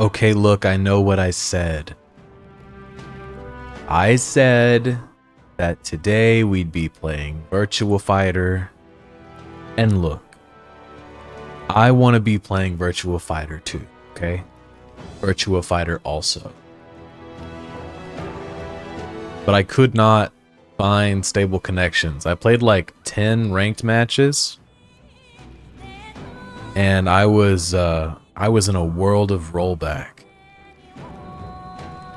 Okay, look, I know what I said. I said that today we'd be playing Virtua Fighter. And look, I want to be playing Virtua Fighter 2, okay? Virtua Fighter also. But I could not find stable connections. I played like 10 ranked matches. And I was in a world of rollback.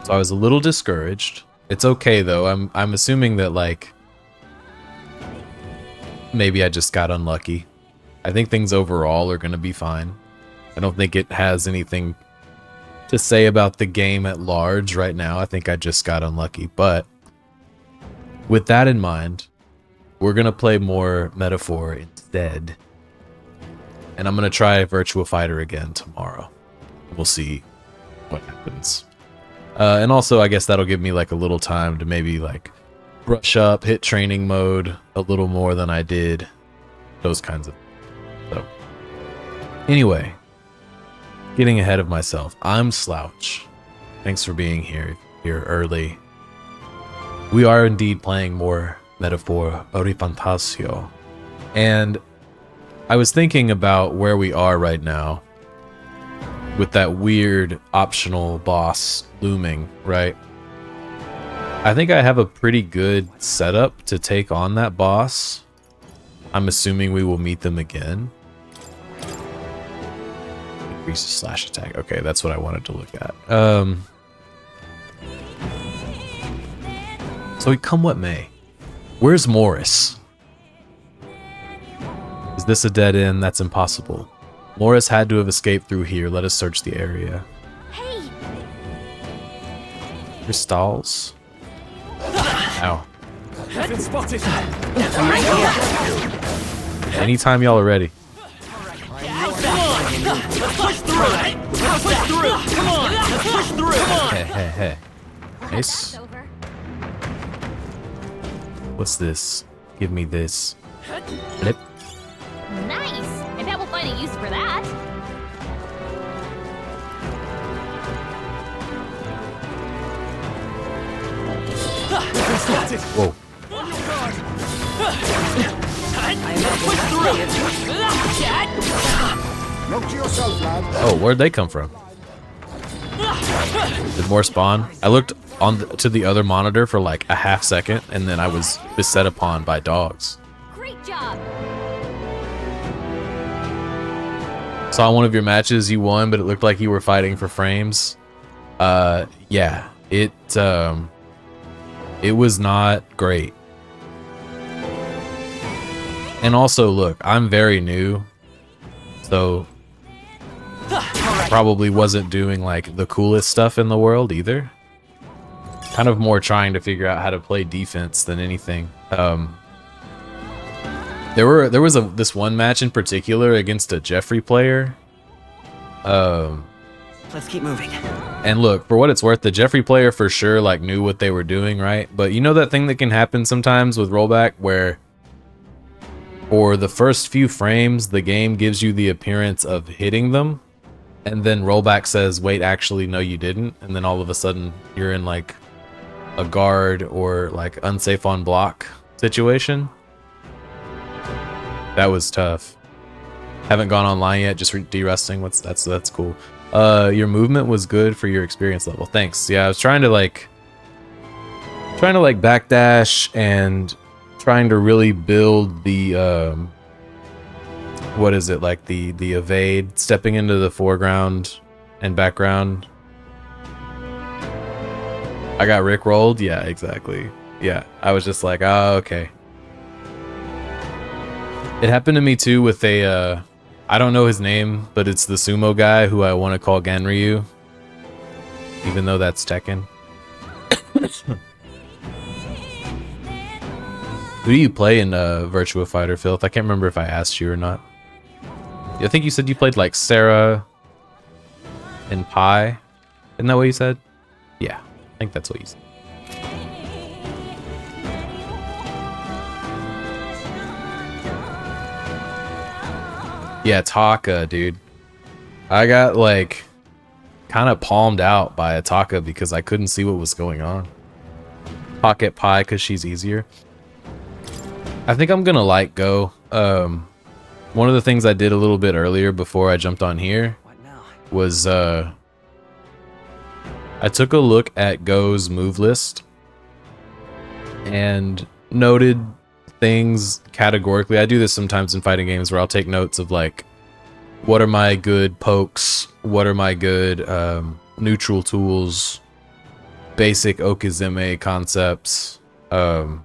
So I was a little discouraged. It's okay though. I'm assuming that like maybe I just got unlucky. I think things overall are going to be fine. I don't think it has anything to say about the game at large right now. I think I just got unlucky. But with that in mind, we're going to play more Metaphor instead. And I'm going to try Virtua Fighter again tomorrow. We'll see what happens. And also, I guess that'll give me like a little time to maybe like brush up, hit training mode a little more than I did. Those kinds of. So, anyway, getting ahead of myself. I'm Slouch. Thanks for being here early. We are indeed playing more Metaphor ReFantazio. And I was thinking about where we are right now with that weird optional boss looming, right? I think I have a pretty good setup to take on that boss. I'm assuming we will meet them again. Increases slash attack. Okay, that's what I wanted to look at. So come what may. Where's Morris? Is this a dead end? That's impossible. Morris had to have escaped through here. Let us search the area. Hey. Your stalls. Ow. I've been spotted. Anytime y'all are ready. Let's push through. Let's push through. Come on. Let's push through. Come on. Hey. Nice. What's this? Give me this. Flip. Nice. I bet we'll find a use for that. Whoa. On your guard. Push through. Look to yourself, lad. Oh, where'd they come from? Did more spawn? I looked to the other monitor for like a half second, and then I was beset upon by dogs. Great job. Saw one of your matches, you won, but it looked like you were fighting for frames. Yeah, it was not great. And also, look, I'm very new, so I probably wasn't doing like the coolest stuff in the world either. Kind of more trying to figure out how to play defense than anything. There was this one match in particular against a Jeffrey player. Let's keep moving. And look, for what it's worth, the Jeffrey player for sure like knew what they were doing, right? But you know that thing that can happen sometimes with rollback where for the first few frames, the game gives you the appearance of hitting them, and then rollback says, wait, actually, no, you didn't. And then all of a sudden you're in like a guard or like unsafe on block situation. That was tough. Haven't gone online yet, just de-resting. That's cool. Your movement was good for your experience level. Thanks. Yeah, I was trying to like backdash and trying to really build the what is it, like the evade, stepping into the foreground and background. I got rickrolled. Yeah, exactly. Yeah, I was just like, oh, okay. It happened to me too with a, I don't know his name, but it's the sumo guy who I want to call Ganryu, even though that's Tekken. Who do you play in Virtua Fighter, Filth? I can't remember if I asked you or not. I think you said you played like Sarah and Pi. Isn't that what you said? Yeah, I think that's what you said. Yeah, Taka, dude. I got like kind of palmed out by Ataka because I couldn't see what was going on. Pocket Pie because she's easier. I think I'm gonna like Go. One of the things I did a little bit earlier before I jumped on here was I took a look at Go's move list and noted things categorically. I do this sometimes in fighting games where I'll take notes of like, what are my good pokes? What are my good neutral tools? Basic Okizeme concepts, stuff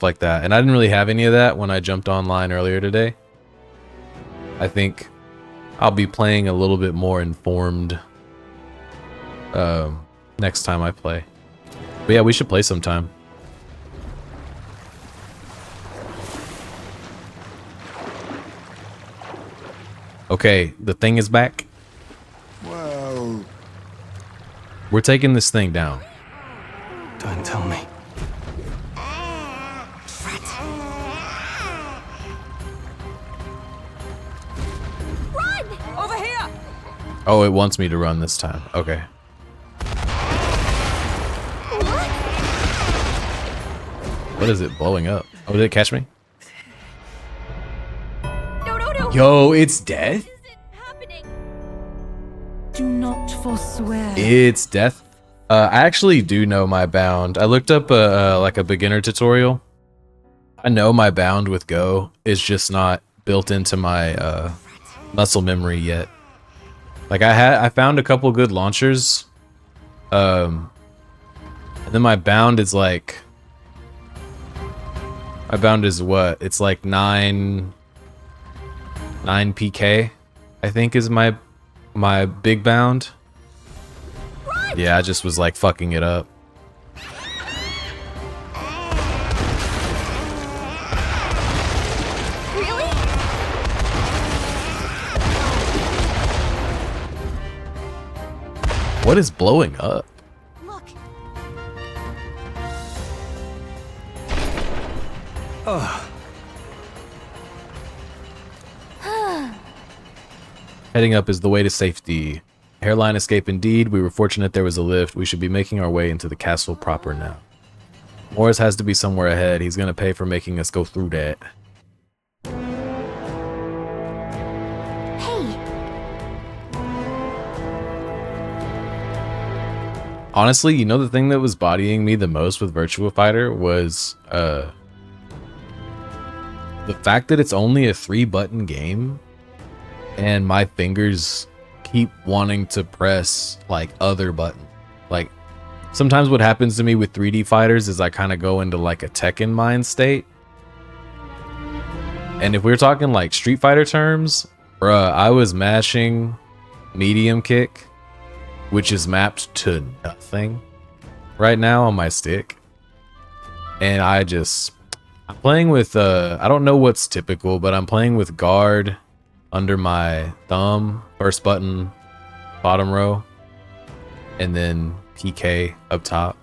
like that. And I didn't really have any of that when I jumped online earlier today. I think I'll be playing a little bit more informed next time I play. But yeah, we should play sometime. Okay, the thing is back. Whoa. We're taking this thing down. Don't tell me. Run! Over here! Oh, it wants me to run this time. Okay. What is it blowing up? Oh, did it catch me? No. Yo, it's death? This isn't happening. Do not forswear. It's death. I actually do know my bound. I looked up like a beginner tutorial. I know my bound with Go. It's just not built into my muscle memory yet. Like I found a couple good launchers. And then my bound is like, my bound is what? It's like 9 PK, I think is my big bound. Yeah, I just was like fucking it up. Really? What is blowing up? Look. Heading up is the way to safety. Hairline escape indeed. We were fortunate there was a lift. We should be making our way into the castle proper now. Morris has to be somewhere ahead. He's gonna pay for making us go through that. Hey. Honestly, you know the thing that was bodying me the most with Virtua Fighter was the fact that it's only a 3-button game and my fingers keep wanting to press like other buttons. Like sometimes what happens to me with 3D fighters is I kind of go into like a Tekken mind state. And if we're talking like Street Fighter terms, bruh, I was mashing medium kick, which is mapped to nothing right now on my stick. And I'm playing with, I don't know what's typical, but I'm playing with guard under my thumb, first button, bottom row, and then PK up top.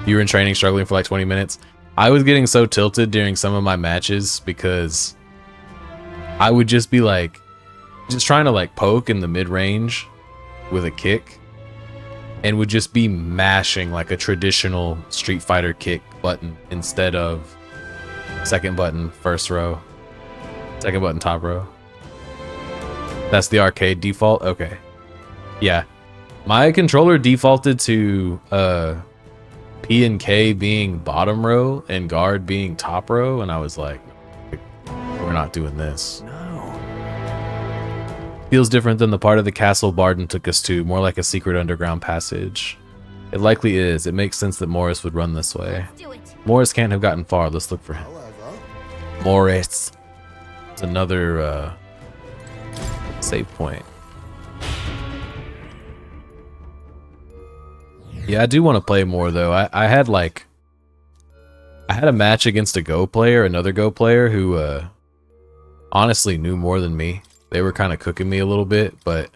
You were in training struggling for like 20 minutes. I was getting so tilted during some of my matches because I would just be like, just trying to like poke in the mid-range with a kick and would just be mashing like a traditional Street Fighter kick button instead of second button, first row, second button, top row. That's the arcade default? Okay. Yeah. My controller defaulted to P and K being bottom row and guard being top row, and I was like, we're not doing this. No. Feels different than the part of the castle Barden took us to, more like a secret underground passage. It likely is. It makes sense that Morris would run this way. Do it. Morris can't have gotten far. Let's look for him. However, Morris. It's another save point. Yeah, I do want to play more though. I had a match against a Go player, another Go player who honestly knew more than me. They were kind of cooking me a little bit, but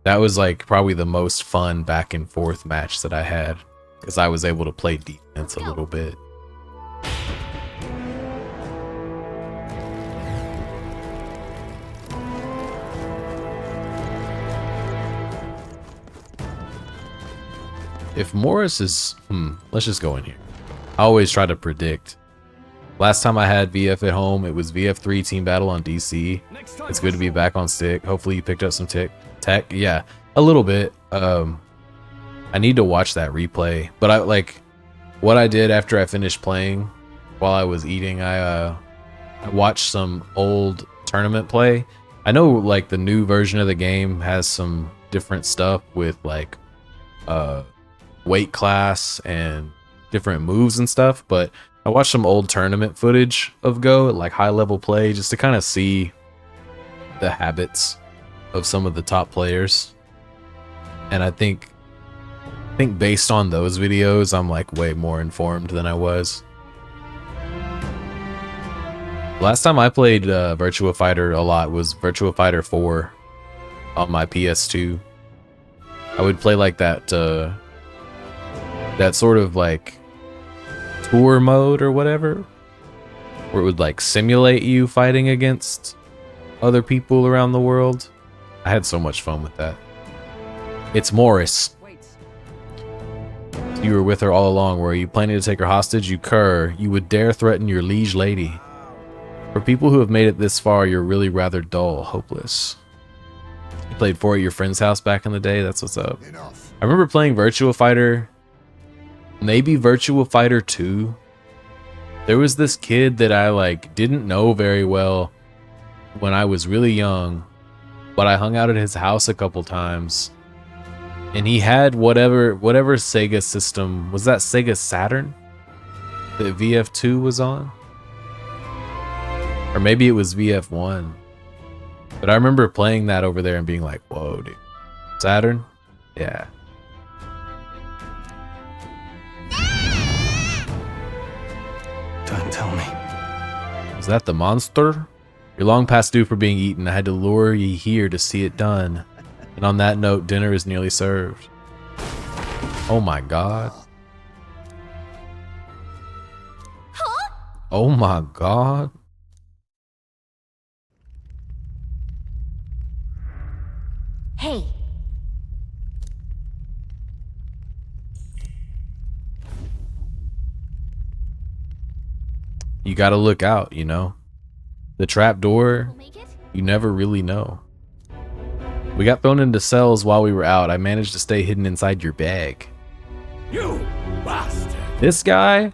that was like probably the most fun back and forth match that I had because I was able to play defense a little bit. If Morris is... let's just go in here. I always try to predict. Last time I had VF at home, it was VF3 team battle on DC. It's good to be back on stick. Hopefully you picked up some tech. Yeah, a little bit. I need to watch that replay. But I like what I did after I finished playing while I was eating. I watched some old tournament play. I know like the new version of the game has some different stuff with like weight class and different moves and stuff, but I watched some old tournament footage of Go, like high level play, just to kind of see the habits of some of the top players. And I think based on those videos, I'm like way more informed than I was. Last time I played Virtua Fighter a lot was Virtua Fighter 4 on my PS2. I would play like that that sort of like tour mode or whatever, where it would like simulate you fighting against other people around the world. I had so much fun with that. It's Morris. You were with her all along. Were you planning to take her hostage? You cur. You would dare threaten your liege lady. For people who have made it this far, you're really rather dull, hopeless. You played 4 at your friend's house back in the day? That's what's up. I remember playing Virtua Fighter, maybe Virtua Fighter 2. There was this kid that I like didn't know very well when I was really young, but I hung out at his house a couple times. And he had whatever Sega system, was that Sega Saturn that VF2 was on? Or maybe it was VF1. But I remember playing that over there and being like, whoa, dude. Saturn? Yeah. Don't tell me. Is that the monster? You're long past due for being eaten. I had to lure ye here to see it done. And on that note, dinner is nearly served. Oh my god. Huh? Oh my god. Hey. You gotta look out, you know? The trap door, We'll make it? you never really know. We got thrown into cells while we were out. I managed to stay hidden inside your bag. You bastard! This guy?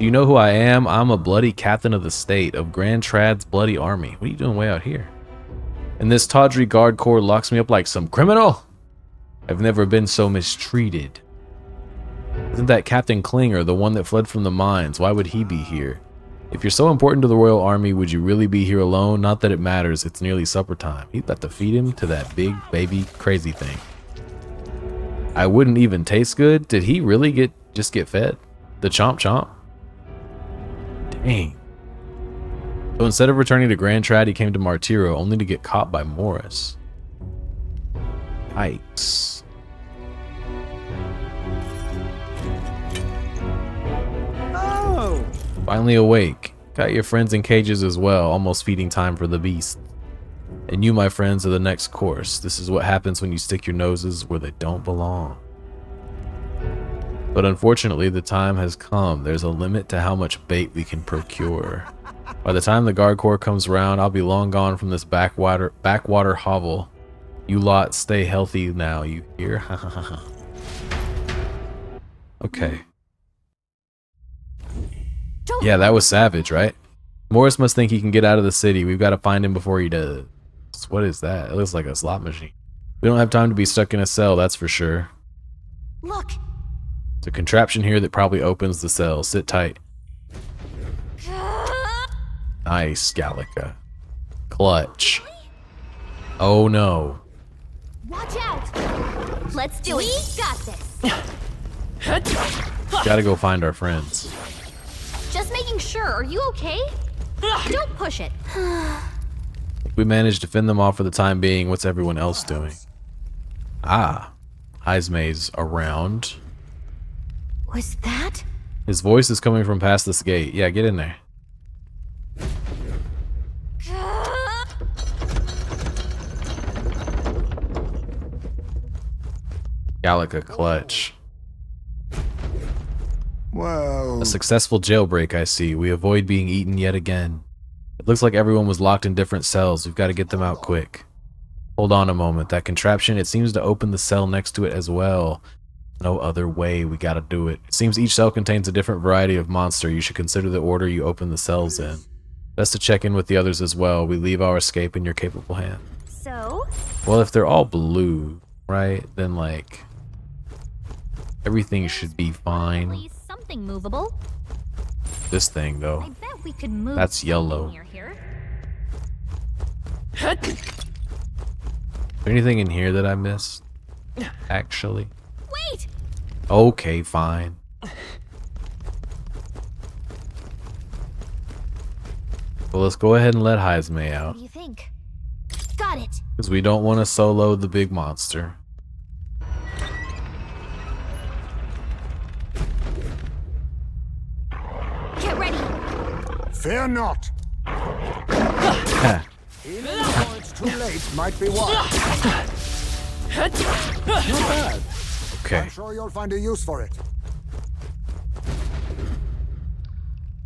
You know who I am? I'm a bloody captain of the state of Grand Trad's bloody army. What are you doing way out here? And this tawdry guard corps locks me up like some criminal? I've never been so mistreated. Isn't that Captain Klinger, the one that fled from the mines? Why would he be here? If you're so important to the Royal Army, would you really be here alone? Not that it matters, it's nearly supper time. He's about to feed him to that big baby crazy thing. I wouldn't even taste good? Did he really just get fed? The chomp chomp? Dang. So instead of returning to Grand Trad, he came to Martiro, only to get caught by Morris. Yikes. Oh! Finally awake. Got your friends in cages as well, almost feeding time for the beast. And you, my friends, are the next course. This is what happens when you stick your noses where they don't belong. But unfortunately, the time has come. There's a limit to how much bait we can procure. By the time the guard corps comes around, I'll be long gone from this backwater hovel. You lot stay healthy now, you hear? Okay. Yeah, that was savage, right? Morris must think he can get out of the city. We've got to find him before he does. What is that? It looks like a slot machine. We don't have time to be stuck in a cell, that's for sure. Look. There's a contraption here that probably opens the cell. Sit tight. Nice, Gallica. Clutch. Oh no. Watch out. Let's do it. We got this. Gotta go find our friends. Just making sure. Are you okay? Don't push it. If we manage to fend them off for the time being, what's everyone else doing? Ah. Heismay's around. Was that? His voice is coming from past this gate. Yeah, get in there. Gallica clutch. Well, A successful jailbreak, I see. We avoid being eaten yet again. It looks like everyone was locked in different cells. We've got to get them out quick. Hold on a moment. That contraption, it seems to open the cell next to it as well. No other way. We gotta do it. It seems each cell contains a different variety of monster. You should consider the order you open the cells in. Best to check in with the others as well. We leave our escape in your capable hand. So? Well, if they're all blue, right, then like everything should be At fine. least something movable. This thing I though, bet we could move that's something yellow. near here. Is there anything in here that I missed? Actually. Wait! Okay, fine. Well, let's go ahead and let Heisme What out. do you think? Got it! Because we don't want to solo the big monster. Get ready! fear not. Ha. Even before it's too late, might be wise. Not bad. Okay. I'm sure you'll find a use for it.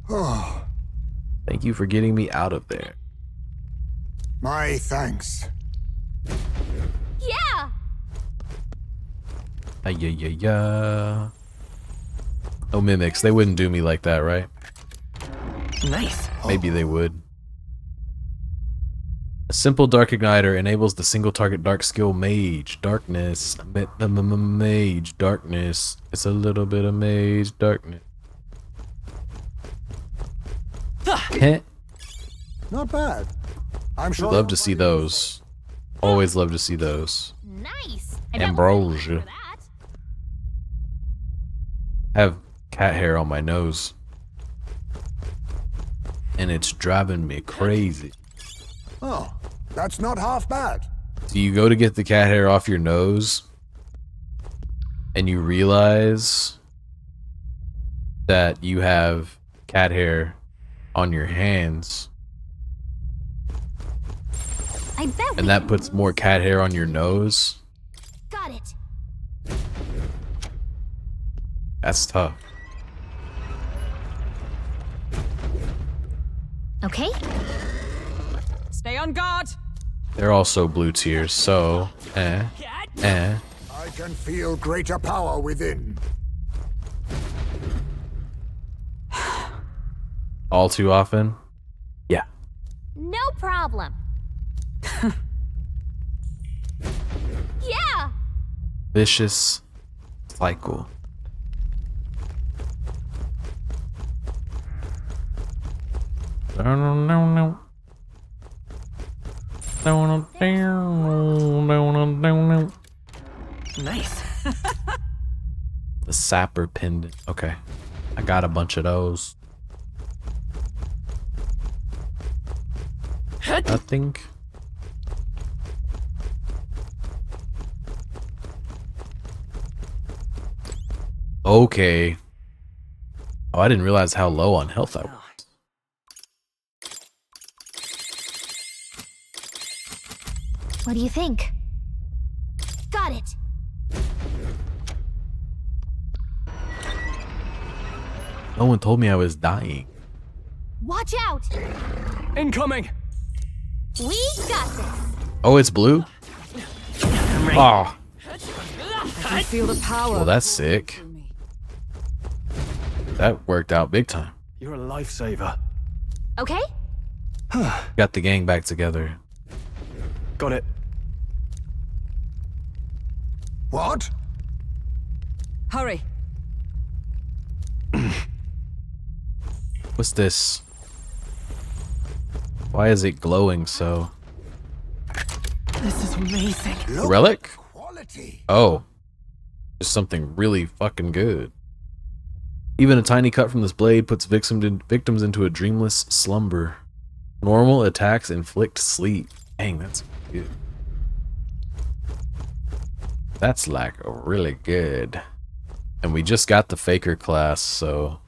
Oh, Thank you for getting me out of there. my thanks. Yeah! Yeah. No mimics. They wouldn't do me like that, right? Nice. Maybe they would. A simple dark igniter enables the single target dark skill mage. Darkness. Mage. Darkness. It's a little bit of mage. Darkness. Heh. Not bad. I'm sure. Love you'll to see find a use those. Always love to see those. Nice! I bet we'll Ambrosia. pay for that. I have cat hair on my nose. And it's driving me crazy. for it. Oh, that's not half bad. So you go to get the cat hair off your nose, and you realize that you have cat hair on your hands, I bet we and that can puts move more cat hair on something your near nose. here. Got it! That's tough. Okay. Stay on guard. They're also blue tiers, so I can feel greater power within. all too often. Yeah. No problem. Yeah! Vicious cycle. No. Nice. The sapper pendant. Okay. I got a bunch of those. Nothing. Okay. Oh, I didn't realize how low on health I was. What do you think? Got it! No one told me I was dying. Watch out! Incoming. We got this! Oh, it's blue? Oh, I feel the power. well, that's sick. That worked out big time. You're a lifesaver. Okay? Got the gang back together. Got it. What? Hurry. What's this? Why is it glowing so? This is amazing. Look Relic? at quality. Oh. Just something really fucking good. Even a tiny cut from this blade puts victims into a dreamless slumber. Normal attacks inflict sleep. Dang, that's good. That's like really good. And we just got the Faker class, so...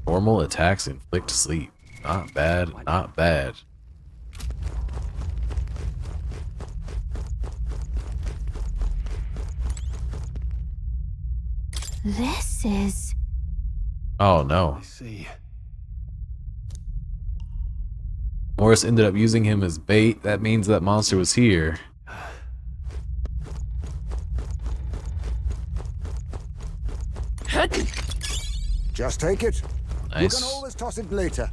Normal attacks inflict sleep. Not bad, not bad. Oh no. I see. Morris ended up using him as bait. That means that monster was here. Just take it. You Nice. can always toss it later.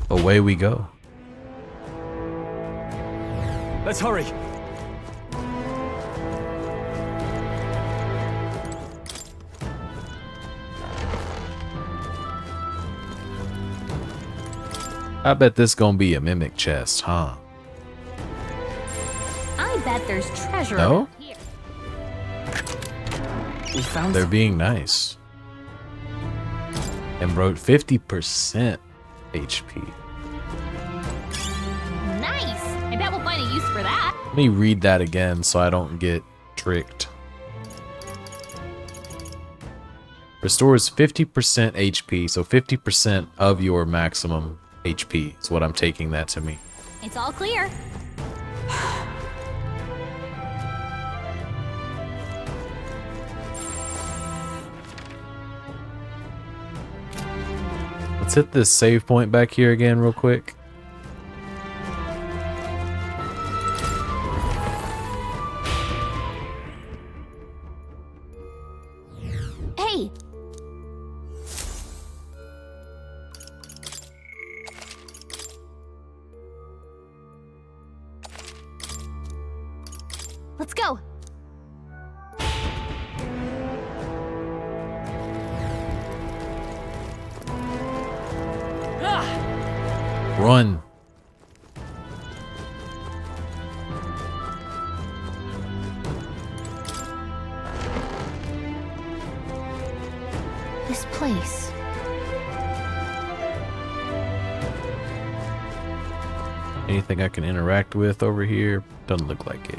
Away we go. Let's hurry. I bet this gonna be a mimic chest, huh? I bet there's treasure No? up here. We found They're some. being nice. And wrote 50% HP. Nice. I bet we'll find a use for that. Let me read that again so I don't get tricked. Restores 50% HP, so 50% of your maximum HP is what I'm taking that to mean. It's all clear. Let's hit this save point back here again real quick. Hey, let's go. Run. This place. Anything I can interact with over here? Doesn't look like it.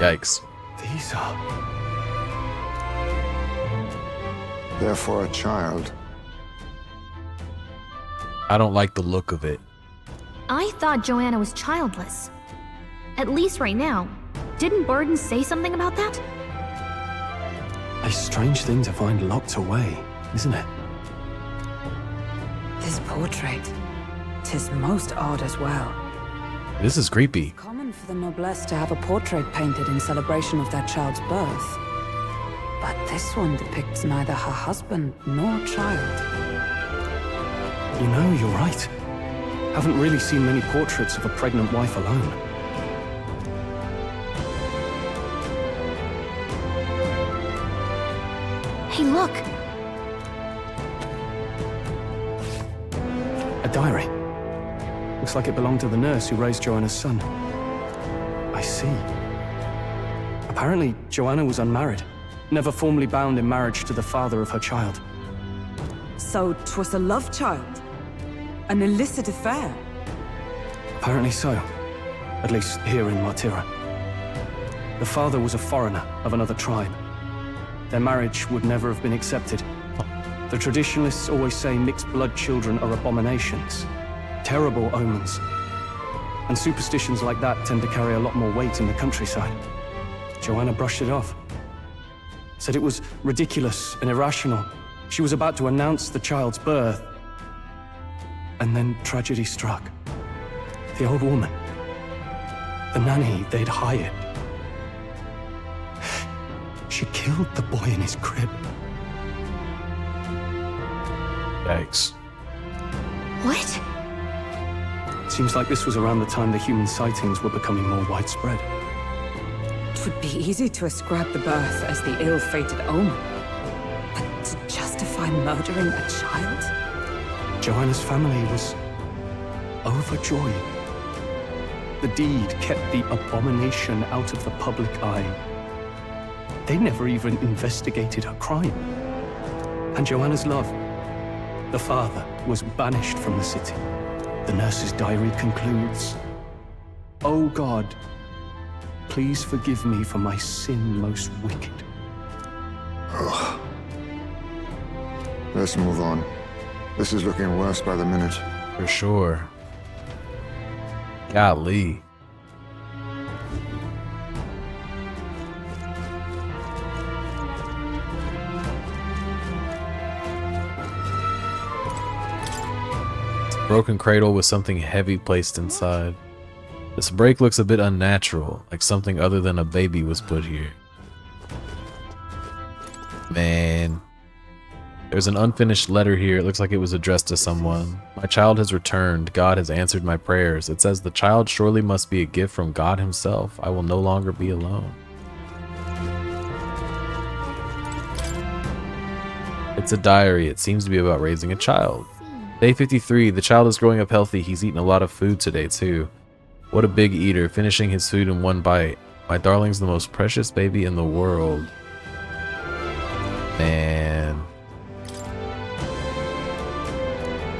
Yikes. These are... They're for a child. I don't like the look of it. I thought Joanna was childless. At least right now. Didn't Burden say something about that? A strange thing to find locked away, isn't it? This portrait. 'Tis most odd as well. This is creepy. Common for the noblesse to have a portrait painted in celebration of their child's birth. But this one depicts neither her husband nor child. You know, you're right. Haven't really seen many portraits of a pregnant wife alone. Hey, look. A diary. Looks like it belonged to the nurse who raised Joanna's son. I see. Apparently, Joanna was unmarried, never formally bound in marriage to the father of her child. So 'twas a love child? An illicit affair? Apparently so. At least here in Martira. The father was a foreigner of another tribe. Their marriage would never have been accepted. The traditionalists always say mixed blood children are abominations. Terrible omens. And superstitions like that tend to carry a lot more weight in the countryside. Joanna brushed it off. Said it was ridiculous and irrational. She was about to announce the child's birth. And then tragedy struck. The old woman. The nanny they'd hired. She killed the boy in his crib. Yikes. What? Seems like this was around the time the human sightings were becoming more widespread. It would be easy to ascribe the birth as the ill-fated omen. But to justify murdering a child? Joanna's family was overjoyed. The deed kept the abomination out of the public eye. They never even investigated her crime. And Joanna's love, the father, was banished from the city. The nurse's diary concludes, "O God, please forgive me for my sin most wicked." Let's move on. This is looking worse by the minute. For sure. Golly. Broken cradle with something heavy placed inside. This break looks a bit unnatural, like something other than a baby was put here. Man. There's an unfinished letter here. It looks like it was addressed to someone. My child has returned. God has answered my prayers. It says the child surely must be a gift from God himself. I will no longer be alone. It's a diary. It seems to be about raising a child. Day 53. The child is growing up healthy. He's eaten a lot of food today too. What a big eater, finishing his food in one bite. My darling's the most precious baby in the world. Man.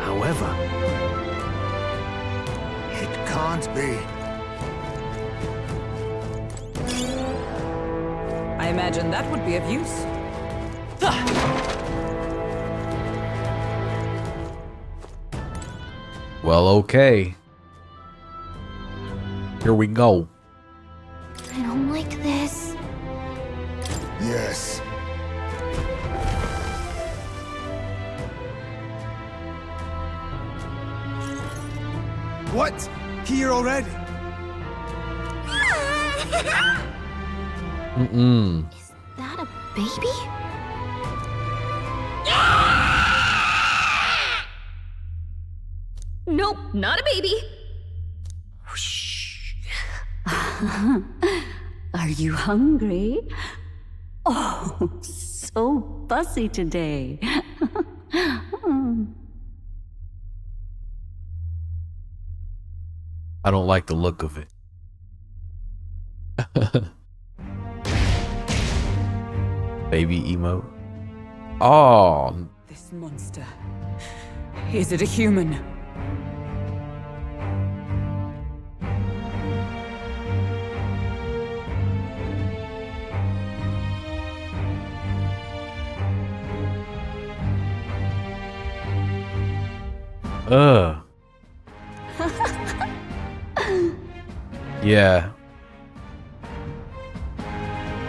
However, It can't be. I imagine that would be of use. Well, okay. Here we go. I don't like this. Yes. What? Here already? Mm-mm. Is that a baby? Nope, not a baby. Are you hungry? Oh, so fussy today. I don't like the look of it. Baby emote. Oh, This monster. Is it a human? Yeah.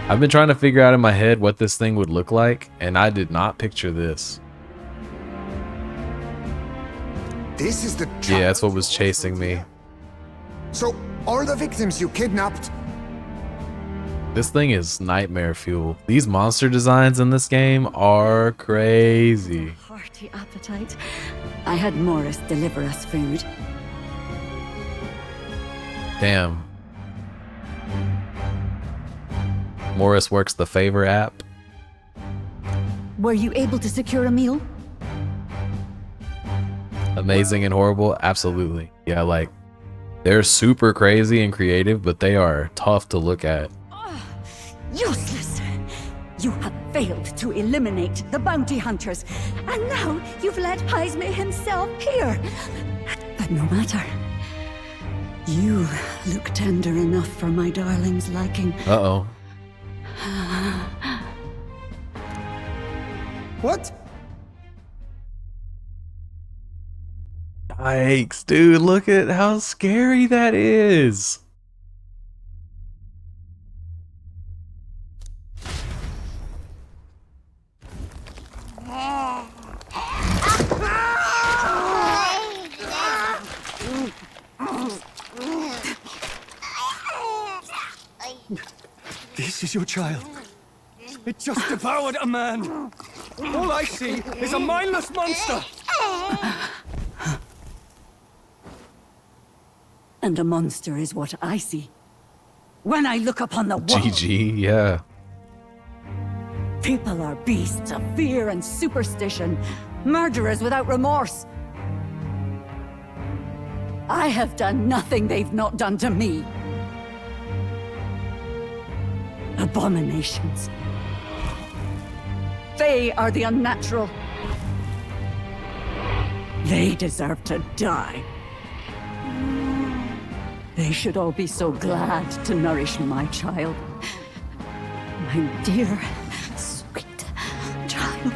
I've been trying to figure out in my head what this thing would look like, and I did not picture this. This is the Yeah, that's what was chasing me. So, all the victims you kidnapped? This thing is nightmare fuel. These monster designs in this game are crazy. Hearty appetite. I had Morris deliver us food. Damn. Morris works the favor app. Were you able to secure a meal? Amazing and horrible? Absolutely. Yeah, like, they're super crazy and creative, but they are tough to look at. Useless! You have failed to eliminate the bounty hunters, and now you've let Heisme himself here. But no matter. You look tender enough for my darling's liking. Uh-oh. What? Yikes, dude, look at how scary that is. this is your child. It just devoured a man. All I see is a mindless monster. And a monster is what I see. When I look upon the world, GG, yeah. people are beasts of fear and superstition, murderers without remorse. I have done nothing they've not done to me. Abominations. They are the unnatural. They deserve to die. They should all be so glad to nourish my child. My dear, sweet child.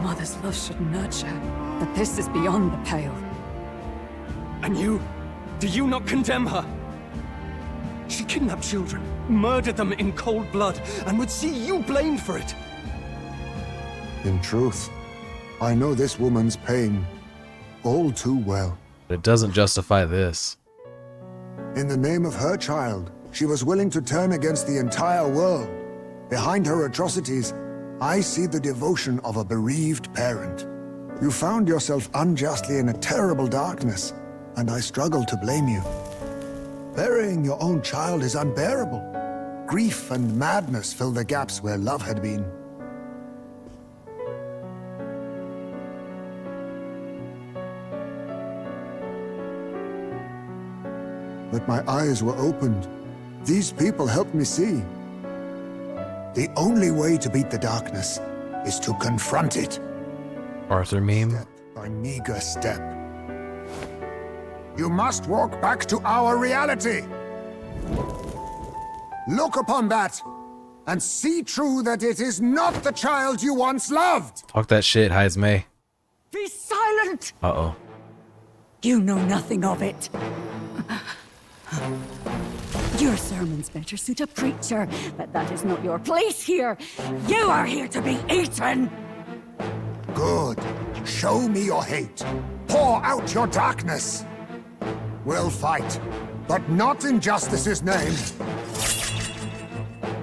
mother's love should nurture, but this is beyond the pale. And you? Do you not condemn her? She kidnapped children, murdered them in cold blood, and would see you blamed for it. In truth, I know this woman's pain all too well. But it doesn't justify this. In the name of her child, she was willing to turn against the entire world. Behind her atrocities, I see the devotion of a bereaved parent. You found yourself unjustly in a terrible darkness, and I struggle to blame you. Burying your own child is unbearable. Grief and madness fill the gaps where love had been. But my eyes were opened. These people helped me see. The only way to beat the darkness is to confront it. Arthur meme. Step by meager step. You must walk back to our reality. Look upon that and see true that it is not the child you once loved. Talk that shit, Heismay. Be silent! Uh-oh. You know nothing of it. Your sermons better suit a preacher, but that is not your place here. You are here to be eaten! Good. Show me your hate. Pour out your darkness. We'll fight, but not in justice's name.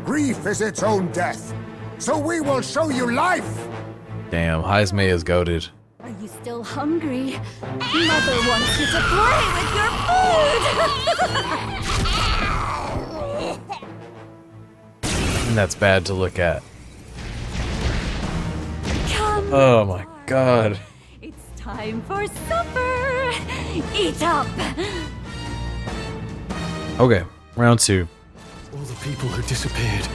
Grief is its own death, so we will show you life. Damn, Heismay is goated. Are you still hungry? Mother wants you to play with your food! And that's bad to look at. Come Oh my god. It's time for supper! Eat up! Okay, round 2. All the people who disappeared.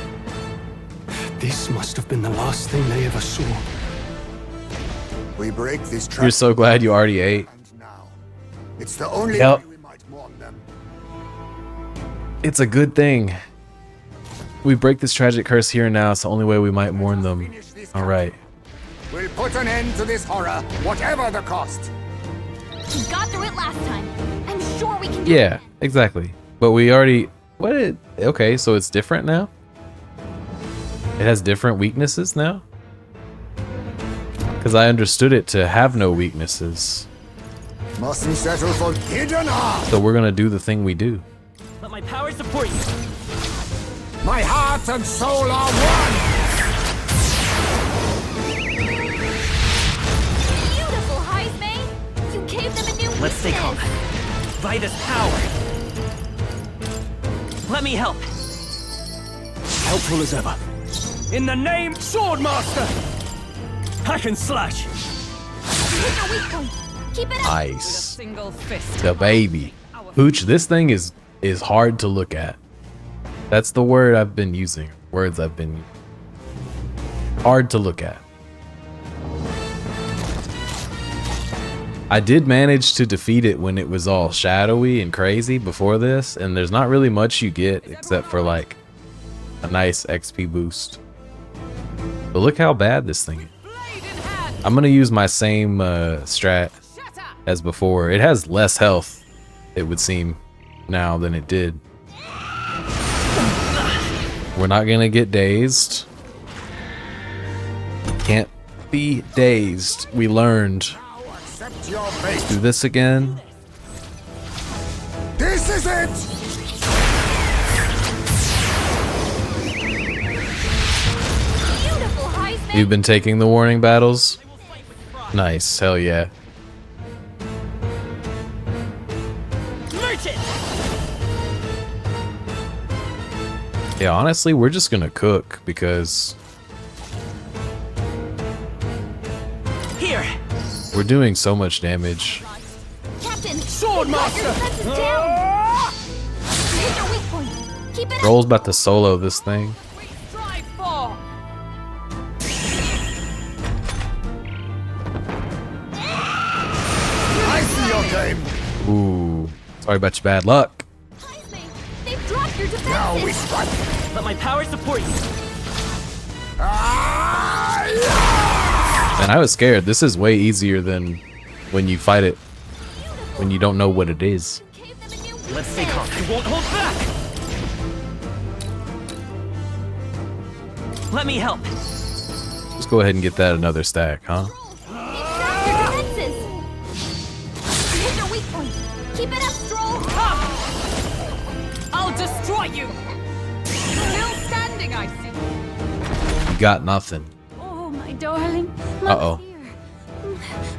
This must have been the last thing they ever saw. We break this trap. You're so glad you already ate. And now, it's the only Yep. way we might mourn them. It's a good thing. We break this tragic curse here and now. It's the only way we might mourn them. All right. We'll put an end to this horror, whatever the cost. We got through it last time. I'm sure we can do Yeah, exactly. But we already... What? Okay, so it's different now? It has different weaknesses now? Because I understood it to have no weaknesses. Mustn't settle for hidden art. So we're going to do the thing we do. Let my power support you. My heart and soul are one. Beautiful, Heismay! You gave them a new Let's stay calm. By this power. Let me help. Helpful as ever. In the name, Swordmaster! Hack and slash! Here's your weak point. Keep it up! Nice. Single fist. The baby. Pooch, this thing is hard to look at. That's the word I've been using. Words I've been using. Hard to look at. I did manage to defeat it when it was all shadowy and crazy before this, and there's not really much you get except for like a nice XP boost. But look how bad this thing is. I'm gonna use my same strat as before. It has less health, it would seem, now than it did. We're not gonna get dazed. Can't be dazed. We learned. Accept your fate. Do this again. This is it. Beautiful, Heismay! You've been taking the warning battles? Nice, hell yeah. Merchant! Yeah, honestly, we're just gonna cook because Here! we're doing so much damage. Captain! Swordmaster! Your defense is down! Here's your weak point. Keep it up! Roll's about to solo this thing. We strive for! I see your game. Ooh, sorry about your bad luck. Heismay, they've dropped your defenses! Now we strike. Let my power support you. Ah, yeah! And I was scared. This is way easier than when you fight it when you don't know what it is. Let's stay calm. I won't hold back. Let me help. Just go ahead and get that another stack, huh? Hit your weak point. Keep it up, Stroll. I'll destroy you. Still standing, I see. You got nothing. Oh, my darling. Uh-oh.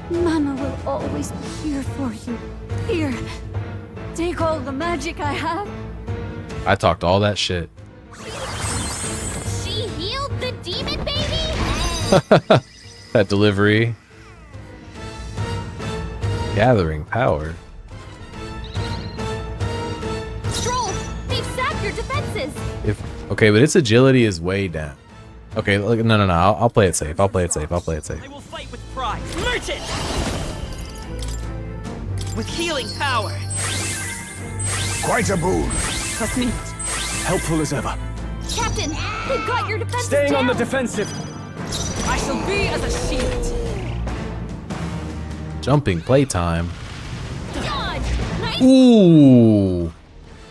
Mama will always be here for you. Here, take all the magic I have. I talked all that shit. She healed the demon baby? That delivery. Gathering power. Stroll, they've sapped your defenses. Okay, but its agility is way down. Okay, look, no. I'll play it safe. I'll play it safe. I will fight with pride. Merchant! With healing power. Quite a boon. Trust me. Helpful as ever. Captain, they've got your defenses Staying down. on the defensive. I shall be as a shield. Jumping playtime. Dodge. Nice. Ooh,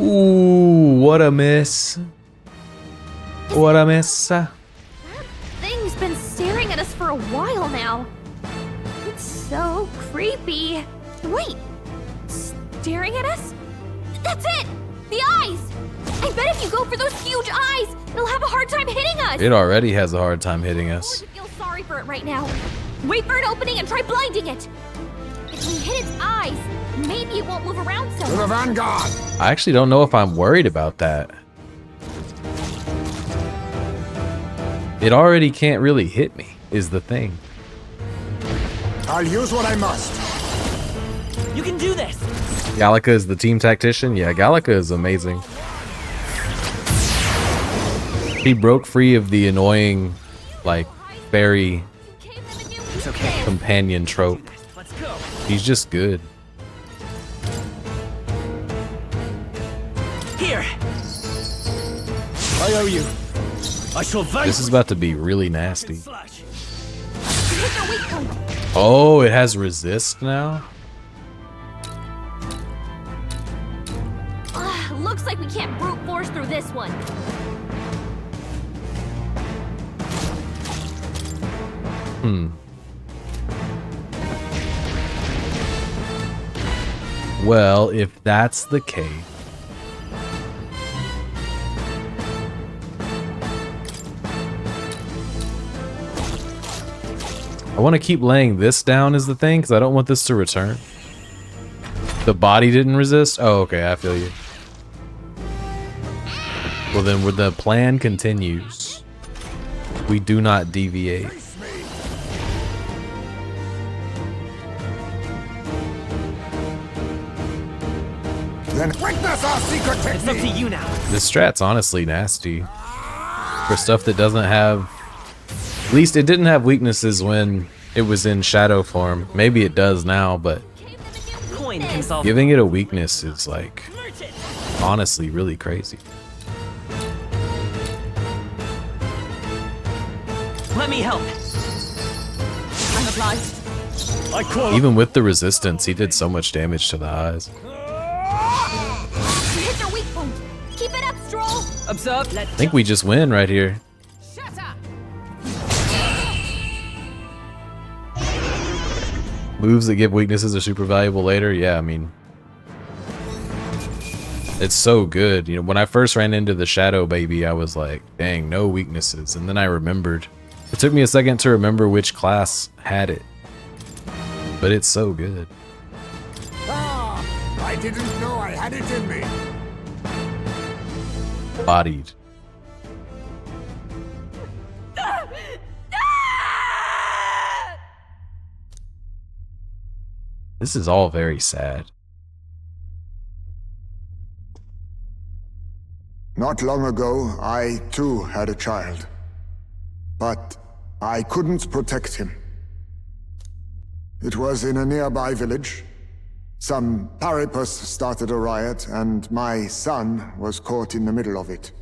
what a miss. What a miss. That thing's been staring at us for a while now. It's so creepy. Wait, staring at us? That's it! The eyes! I bet if you go for those huge eyes, it'll have a hard time hitting us! It already has a hard time hitting us. I feel sorry for it right now. Wait for an opening and try blinding it! If we hit its eyes, maybe it won't move around so To the much. vanguard! I actually don't know if I'm worried about that. It already can't really hit me, is the thing. I'll use what I must. You can do this. Gallica is the team tactician? Yeah, Gallica is amazing. He broke free of the annoying, like, fairy It's okay. companion trope. Let's go. He's just good. Here. I owe you. I shall vanquish. This is about to be really nasty. Slouch. Hit your weak point. Oh, it has resist now? Looks like we can't brute force through this one. Well, if that's the case... I want to keep laying this down is the thing, because I don't want this to return. The body didn't resist? Oh, okay, I feel you. Well then, the plan continues. We do not deviate. Face me. Then witness our secret It's up to technique. you now. This strat's honestly nasty. For stuff that doesn't have... At least it didn't have weaknesses when it was in shadow form. Maybe it does now, but Coin can solve. giving it a weakness is like, Merchant. honestly, really crazy. Let me help. I'm obliged. I call. Even with the resistance, he did so much damage to the eyes. Hit your weak point. Keep it up, Stroll. Observe. Let's I think we just win right here. shatter. Moves that give weaknesses are super valuable later. Yeah, I mean, it's so good. You know, when I first ran into the Shadow Baby, I was like, dang, no weaknesses. And then I remembered. It took me a second to remember which class had it. But it's so good. Ah, I didn't know I had it in me. Bodied. This is all very sad. Not long ago, I too had a child. But I couldn't protect him. It was in a nearby village. Some paripus started a riot, and my son was caught in the middle of it.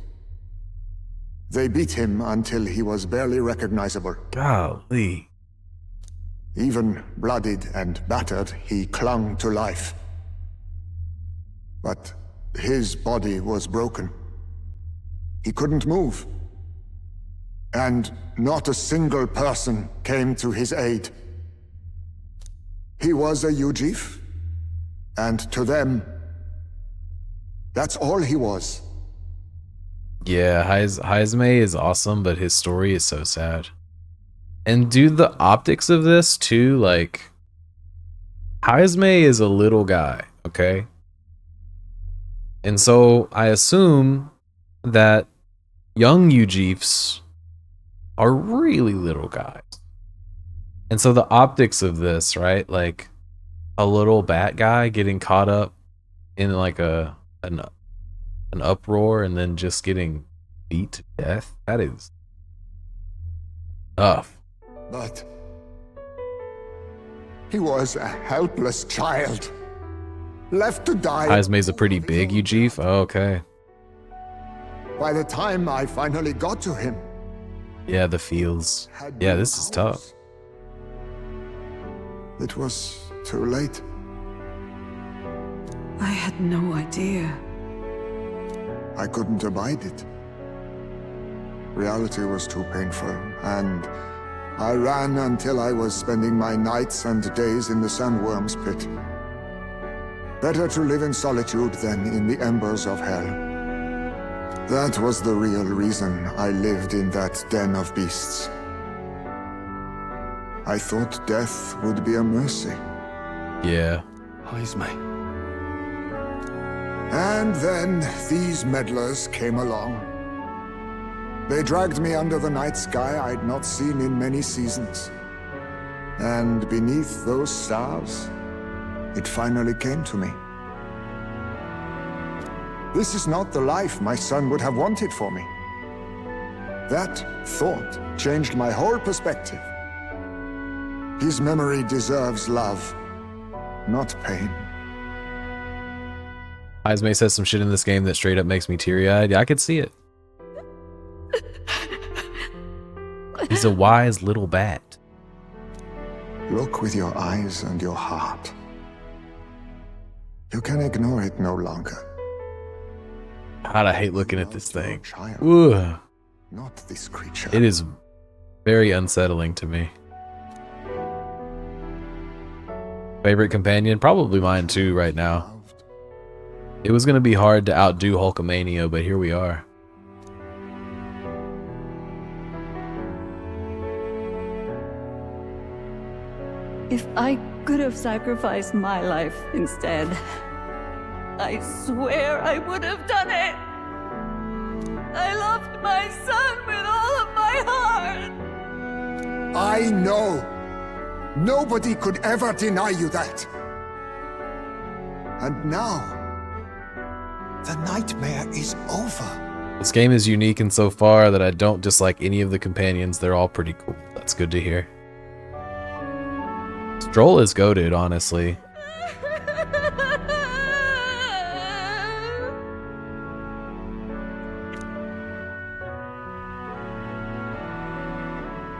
They beat him until he was barely recognizable. Golly. Even bloodied and battered, he clung to life. But his body was broken. He couldn't move. And not a single person came to his aid. He was a Ujif, and to them, that's all he was. Yeah, Heismay is awesome, but his story is so sad. And dude, the optics of this too, like, Heismay is a little guy, okay? And so I assume that young Ujifs are really little guys. And so the optics of this, right? Like a little bat guy getting caught up in like an uproar and then just getting beat to death. That is tough. But he was a helpless child, left to die. Heismay's a pretty big Ujif. Oh, okay. By the time I finally got to him, Yeah, the feels. Yeah, this is tough. it was too late. I had no idea. I couldn't abide it. Reality was too painful, and I ran until I was spending my nights and days in the sandworm's pit. Better to live in solitude than in the embers of hell. That was the real reason I lived in that den of beasts. I thought death would be a mercy. Yeah. Heismay. And then these meddlers came along. They dragged me under the night sky I'd not seen in many seasons. And beneath those stars, it finally came to me. This is not the life my son would have wanted for me. That thought changed my whole perspective. His memory deserves love, not pain. Heismay says some shit in this game that straight up makes me teary-eyed. Yeah, I could see it. He's a wise little bat. Look with your eyes and your heart. You can ignore it no longer. God, I hate looking at this thing. Child, Ugh. not this creature. It is very unsettling to me. Favorite companion? Probably mine too right now. It was going to be hard to outdo Hulkamania, but here we are. If I could have sacrificed my life instead, I swear I would have done it. I loved my son with all of my heart. I know. Nobody could ever deny you that. And now, the nightmare is over. This game is unique in so far that I don't dislike any of the companions. They're all pretty cool. That's good to hear. Stroll is goated, honestly.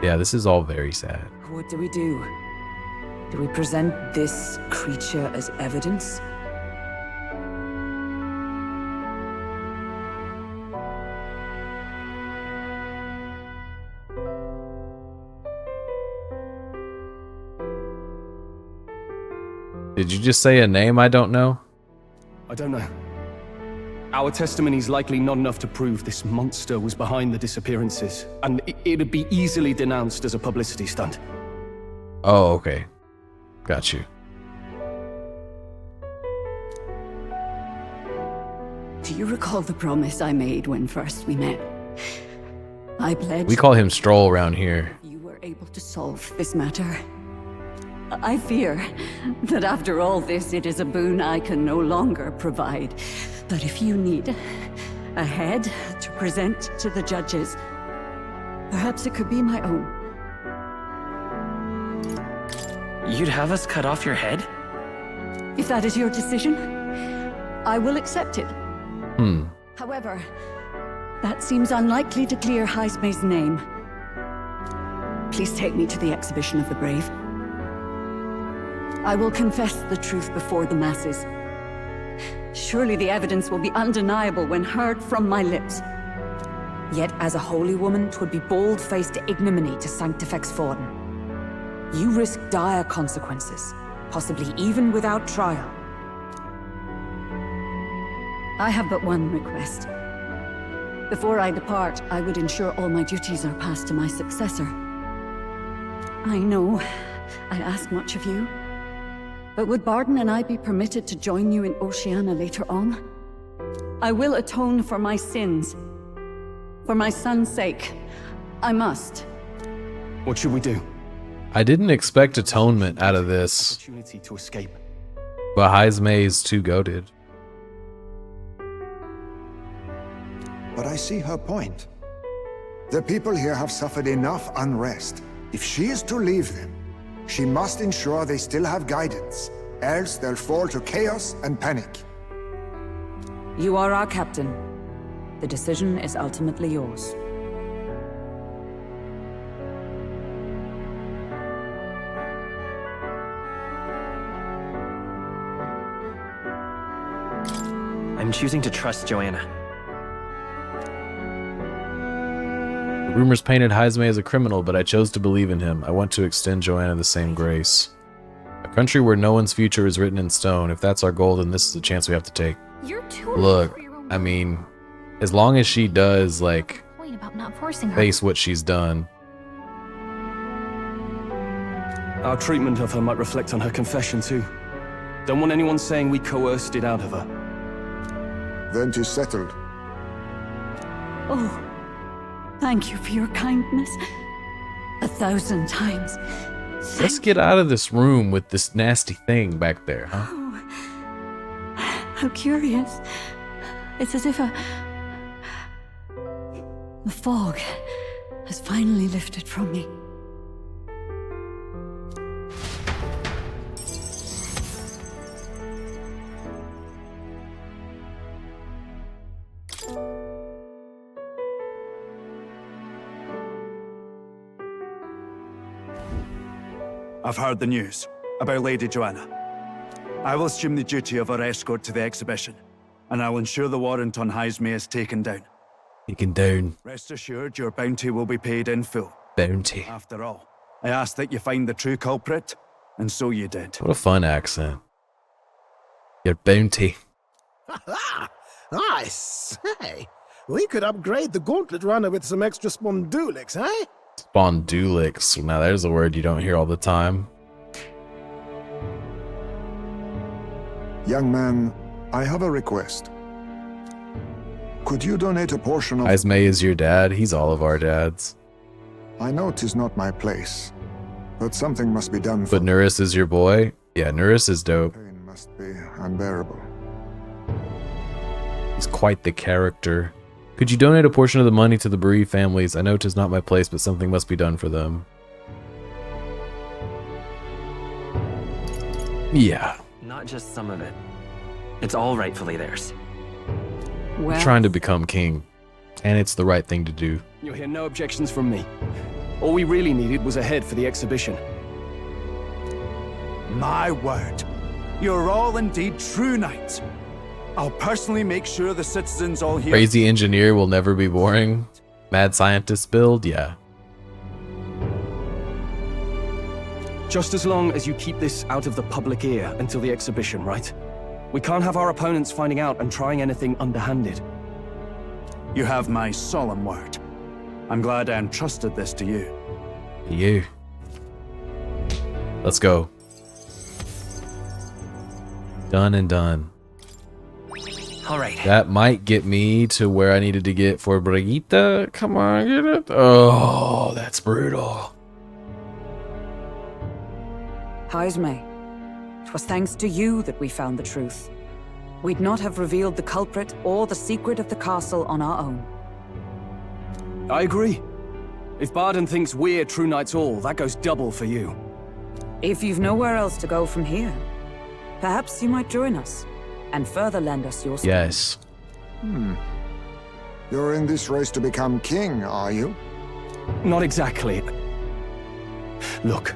Yeah, this is all very sad. What do we do? Do we present this creature as evidence? Did you just say a name I don't know? I don't know. Our testimony's likely not enough to prove this monster was behind the disappearances, and it'd be easily denounced as a publicity stunt. Oh, okay. Got you. Do you recall the promise I made when first we met? I pledged We call him Stroll around here. you were able to solve this matter. I fear that after all this, it is a boon I can no longer provide. But if you need a head to present to the judges, perhaps it could be my own. You'd have us cut off your head? If that is your decision, I will accept it. However, that seems unlikely to clear Heismay's name. Please take me to the Exhibition of the Brave. I will confess the truth before the masses. Surely the evidence will be undeniable when heard from my lips. Yet as a holy woman, 'twould be bold-faced ignominy to sanctifex Forden. You risk dire consequences, possibly even without trial. I have but one request. Before I depart, I would ensure all my duties are passed to my successor. I know I ask much of you, but would Barden and I be permitted to join you in Oceania later on? I will atone for my sins. For my son's sake, I must. What should we do? I didn't expect atonement out of this, Opportunity to escape. but Heismay is too goated. But I see her point. The people here have suffered enough unrest. If she is to leave them, she must ensure they still have guidance, else they'll fall to chaos and panic. You are our captain. The decision is ultimately yours. I'm choosing to trust Joanna. The rumors painted Heismay as a criminal, but I chose to believe in him. I want to extend Joanna the same grace. A country where no one's future is written in stone. If that's our goal, then this is a chance we have to take. You're too Look, for your own I mean, as long as she does, like, point about not forcing her. face what she's done. Our treatment of her might reflect on her confession too. Don't want anyone saying we coerced it out of her. Then 'tis settled. Oh, thank you for your kindness. 1,000 times. Let's get out of this room with this nasty thing back there, huh? Oh, how curious. It's as if the fog has finally lifted from me. I've heard the news about Lady Joanna. I will assume the duty of her escort to the exhibition, and I will ensure the warrant on Heismay is taken down. Taken down. Rest assured, your bounty will be paid in full. Bounty. After all, I asked that you find the true culprit, and so you did. What a fun accent. Your bounty. I say, we could upgrade the gauntlet runner with some extra spondulics, eh? Spondulix. Now there's a word you don't hear all the time. Young man, I have a request. Could you donate a portion of... Heismay is your dad. He's all of our dads. I know 'tis not my place, but something must be done for... But Nuris is your boy? Yeah, Nuris is dope. Pain must be unbearable. He's quite the character. Could you donate a portion of the money to the bereaved families? I know 'tis not my place, but something must be done for them. Yeah. Not just some of it. It's all rightfully theirs. Well, I'm trying to become king, and it's the right thing to do. You'll hear no objections from me. All we really needed was a head for the exhibition. My word, you're all indeed true knights. I'll personally make sure the citizens all hear... Crazy engineer will never be boring. Mad scientist build? Yeah. Just as long as you keep this out of the public ear until the exhibition, right? We can't have our opponents finding out and trying anything underhanded. You have my solemn word. I'm glad I entrusted this to you. You. Let's go. Done and done. All right. That might get me to where I needed to get for Brigitte. Come on, get it. Oh, that's brutal. Heismay, 'twas thanks to you that we found the truth. We'd not have revealed the culprit or the secret of the castle on our own. I agree. If Barden thinks we're true knights all, that goes double for you. If you've nowhere else to go from here, perhaps you might join us and further lend us your support. Yes. You're in this race to become king, are you? Not exactly. Look,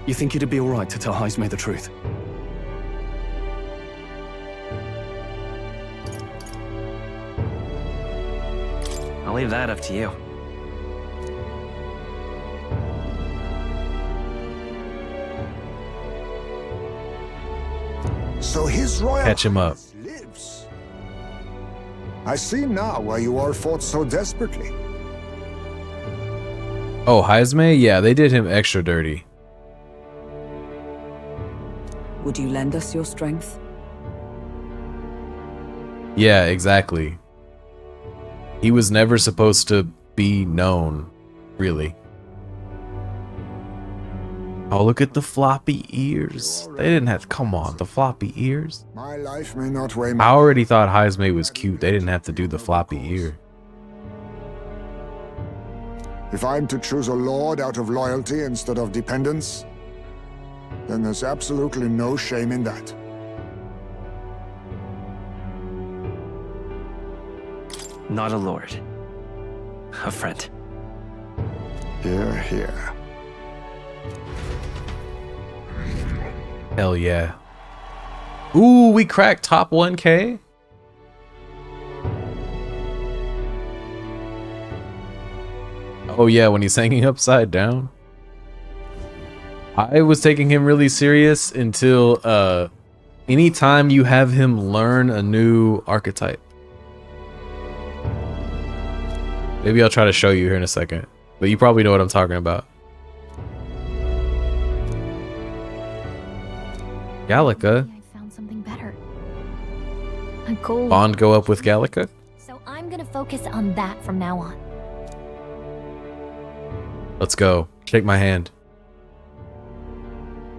you think it'd be alright to tell Heismay the truth? I'll leave that up to you. So his royal Catch him up. highness lives. I see now why you all fought so desperately. Oh, Heisme? Yeah, they did him extra dirty. Would you lend us your strength? Yeah, exactly. He was never supposed to be known, really. Oh, look at the floppy ears. They didn't have, come on, the floppy ears. My life may not weigh I much. already thought Heisme was cute. They didn't have to do the floppy ear. If I'm to choose a lord out of loyalty instead of dependence, then there's absolutely no shame in that. Not a lord. A friend. Hear, hear. Hell yeah. Ooh, we cracked top 1K? Oh yeah, when he's hanging upside down. I was taking him really serious until anytime you have him learn a new archetype. Maybe I'll try to show you here in a second, but you probably know what I'm talking about. Gallica. I found something better. A gold. Bond go up with Gallica? So I'm gonna focus on that from now on. Let's go. Shake my hand.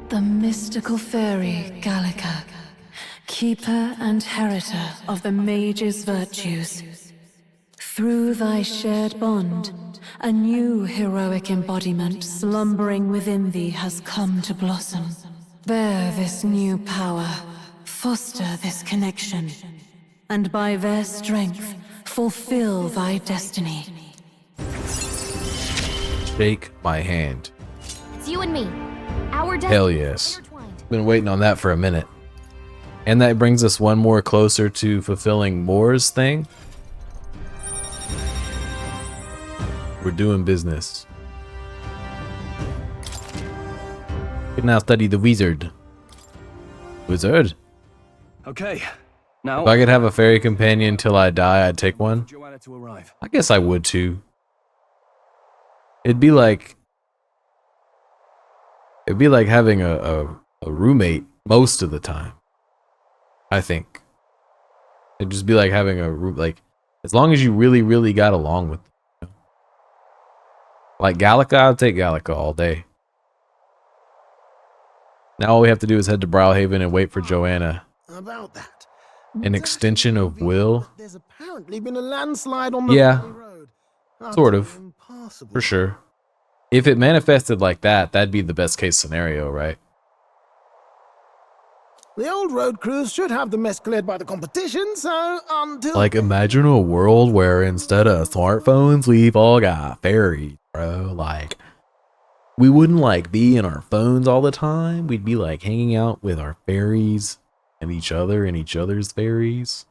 The mystical fairy Gallica, keeper and heritor of the mage's virtues. Through thy shared bond, a new heroic embodiment slumbering within thee has come to blossom. Bear this new power, foster this connection, and by their strength, fulfill thy destiny. Shake my hand. It's you and me. Our destiny. Hell yes. Been waiting on that for a minute. And that brings us one more closer to fulfilling Moore's thing. We're doing business. We can now study the wizard. Wizard? Okay, now... If I could have a fairy companion till I die, I'd take one. Joanna to arrive. I guess I would too. It'd be like having a roommate most of the time. I think. It'd just be like having a room, like, as long as you really, really got along with them. You know? Like Gallica, I'll take Gallica all day. Now all we have to do is head to Browhaven and wait for Joanna. About that. An extension of Will? There's apparently been a landslide on the Yeah, road. sort of. Impossible. For sure. If it manifested like that, that'd be the best case scenario, right? The old road crews should have the mess cleared by the competition, so until... Like, imagine a world where instead of smartphones, we've all got fairies, bro. Like, we wouldn't, like, be in our phones all the time. We'd be, like, hanging out with our fairies and each other and each other's fairies.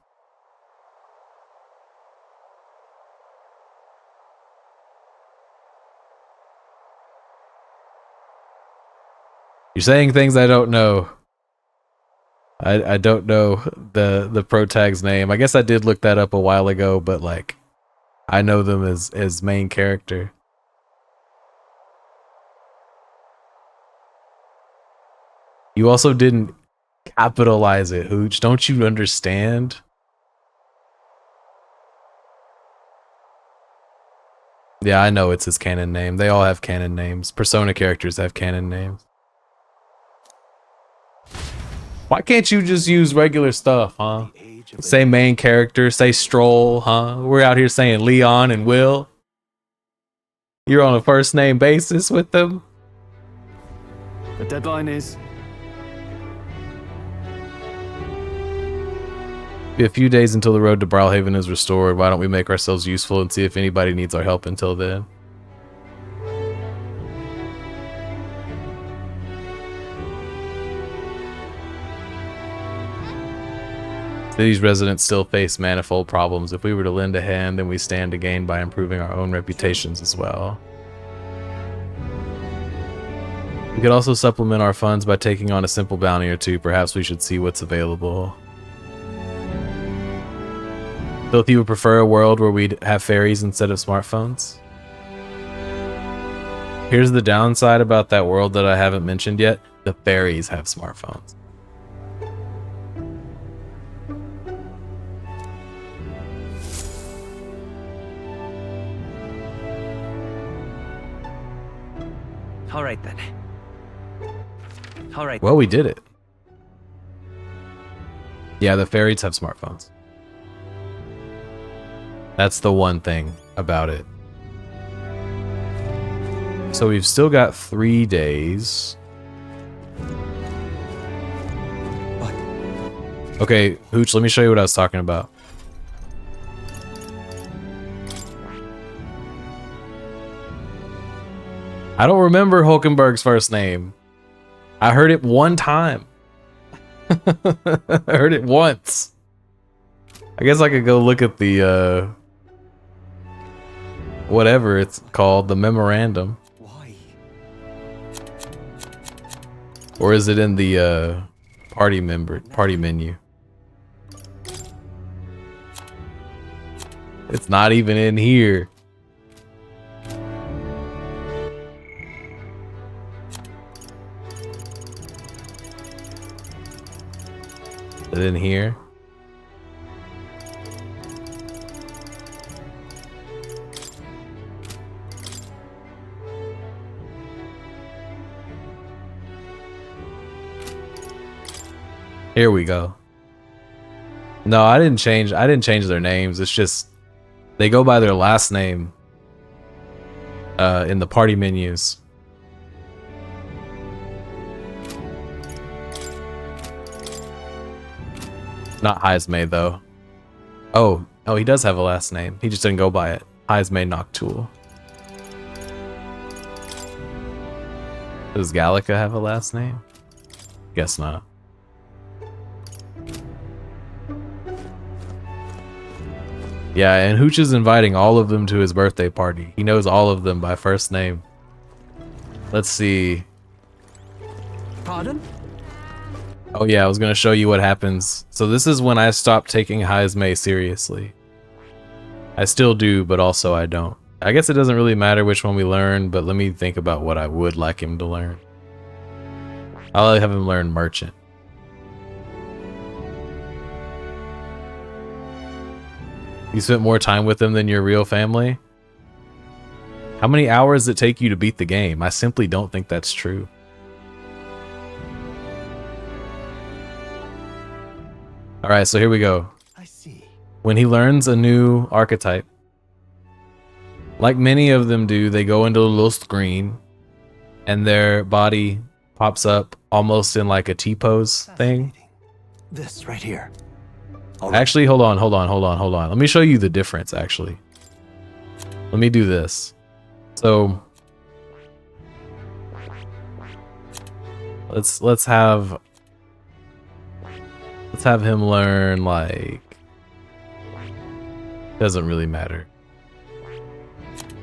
You're saying things I don't know. I don't know the pro tag's name. I guess I did look that up a while ago, but like I know them as main character. You also didn't capitalize it, Hooch. Don't you understand? Yeah, I know it's his canon name. They all have canon names. Persona characters have canon names. Why can't you just use regular stuff, huh? Say main character, say Stroll, huh? We're out here saying Leon and Will. You're on a first name basis with them? The deadline is... Be a few days until the road to Browhaven is restored. Why don't we make ourselves useful and see if anybody needs our help until then? City's residents still face manifold problems. If we were to lend a hand, then we stand to gain by improving our own reputations as well. We could also supplement our funds by taking on a simple bounty or two. Perhaps we should see what's available. So if you would prefer a world where we'd have fairies instead of smartphones? Here's the downside about that world that I haven't mentioned yet. The fairies have smartphones. All right then. All right. Well, we did it. Yeah, the fairies have smartphones. That's the one thing about it. So we've still got 3 days. What? Okay, Hooch, let me show you what I was talking about. I don't remember Hulkenberg's first name. I heard it one time. I heard it once. I guess I could go look at the whatever it's called, the memorandum. Why? Or is it in the party menu? It's not even in here. Is it in here? Here we go. No, I didn't change their names. It's just they go by their last name in the party menus. Not Heismay though. Oh, he does have a last name. He just didn't go by it. Heismay Noctool. Does Gallica have a last name? Guess not. Yeah, and Hooch is inviting all of them to his birthday party. He knows all of them by first name. Let's see. Pardon? Oh yeah, I was gonna show you what happens. So this is when I stopped taking Heismay seriously. I still do, but also I don't. I guess it doesn't really matter which one we learn, but let me think about what I would like him to learn. I'll have him learn Merchant. You spent more time with them than your real family? How many hours does it take you to beat the game? I simply don't think that's true. Alright, so here we go. I see. When he learns a new archetype, like many of them do, they go into a little screen and their body pops up almost in like a T-pose thing. This right here. Actually, hold on. Let me show you the difference, actually. Let me do this. So let's have him learn, like, doesn't really matter.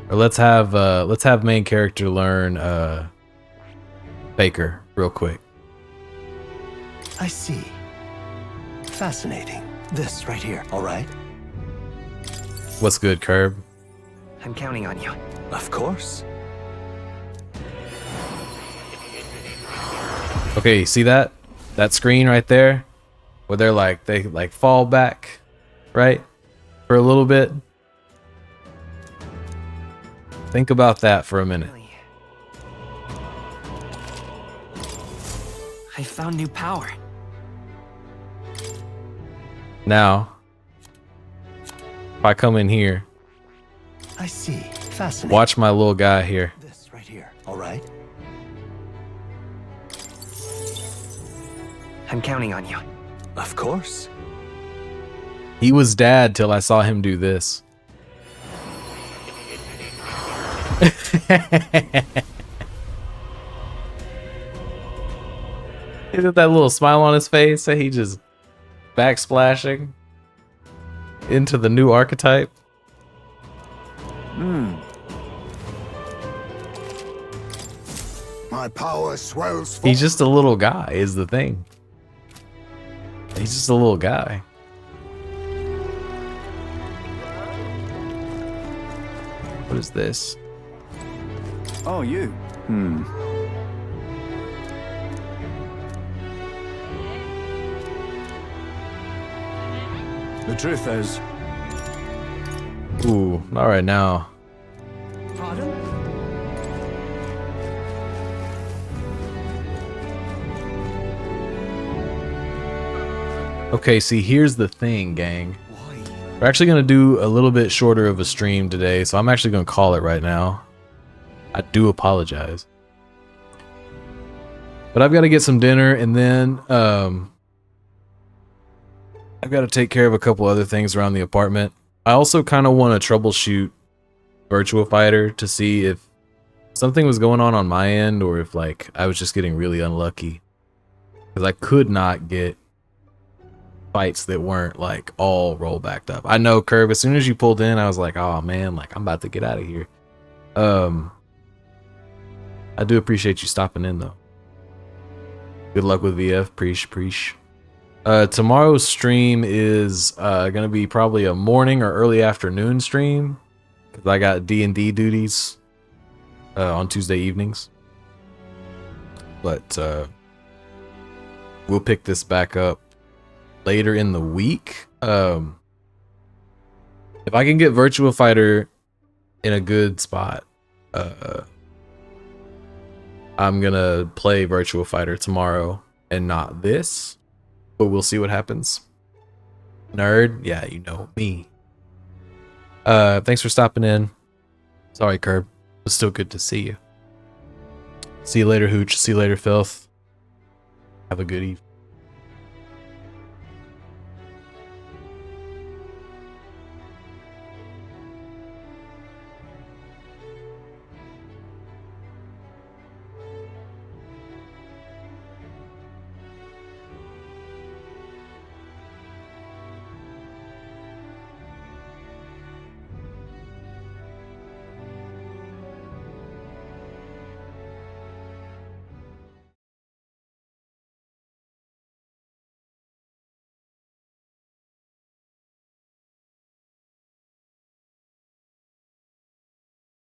Or let's have main character learn Baker real quick. I see. Fascinating. This right here, all right? What's good, Curb? I'm counting on you. Of course. Okay, see that screen right there where they fall back, right, for a little bit? Think about that for a minute. I found new power. Now, if I come in here, I see. Fascinating. watch my little guy here. This right here, all right? I'm counting on you. Of course. He was dad till I saw him do this. Isn't that little smile on his face? He just backsplashing into the new archetype. My power swells. He's just a little guy, is the thing. He's just a little guy. What is this? Oh, you. The truth is, Ooh, not right now. Pardon? Okay, see, here's the thing, gang. We're actually going to do a little bit shorter of a stream today, so I'm actually going to call it right now. I do apologize. But I've got to get some dinner, and then I've got to take care of a couple other things around the apartment. I also kind of want to troubleshoot Virtua Fighter to see if something was going on my end, or if like I was just getting really unlucky. Because I could not get fights that weren't like all roll backed up. I know, Curb, as soon as you pulled in, I was like, oh man, like I'm about to get out of here. I do appreciate you stopping in though. Good luck with VF. Preach. Tomorrow's stream is gonna be probably a morning or early afternoon stream, because I got D&D duties on Tuesday evenings. But we'll pick this back up later in the week. If I can get Virtua Fighter in a good spot, I'm gonna play Virtua Fighter tomorrow and not this, but we'll see what happens. Nerd, yeah, you know me. Thanks for stopping in. Sorry, Curb. It was still good to see you. See you later, Hooch. See you later, Filth. Have a good evening.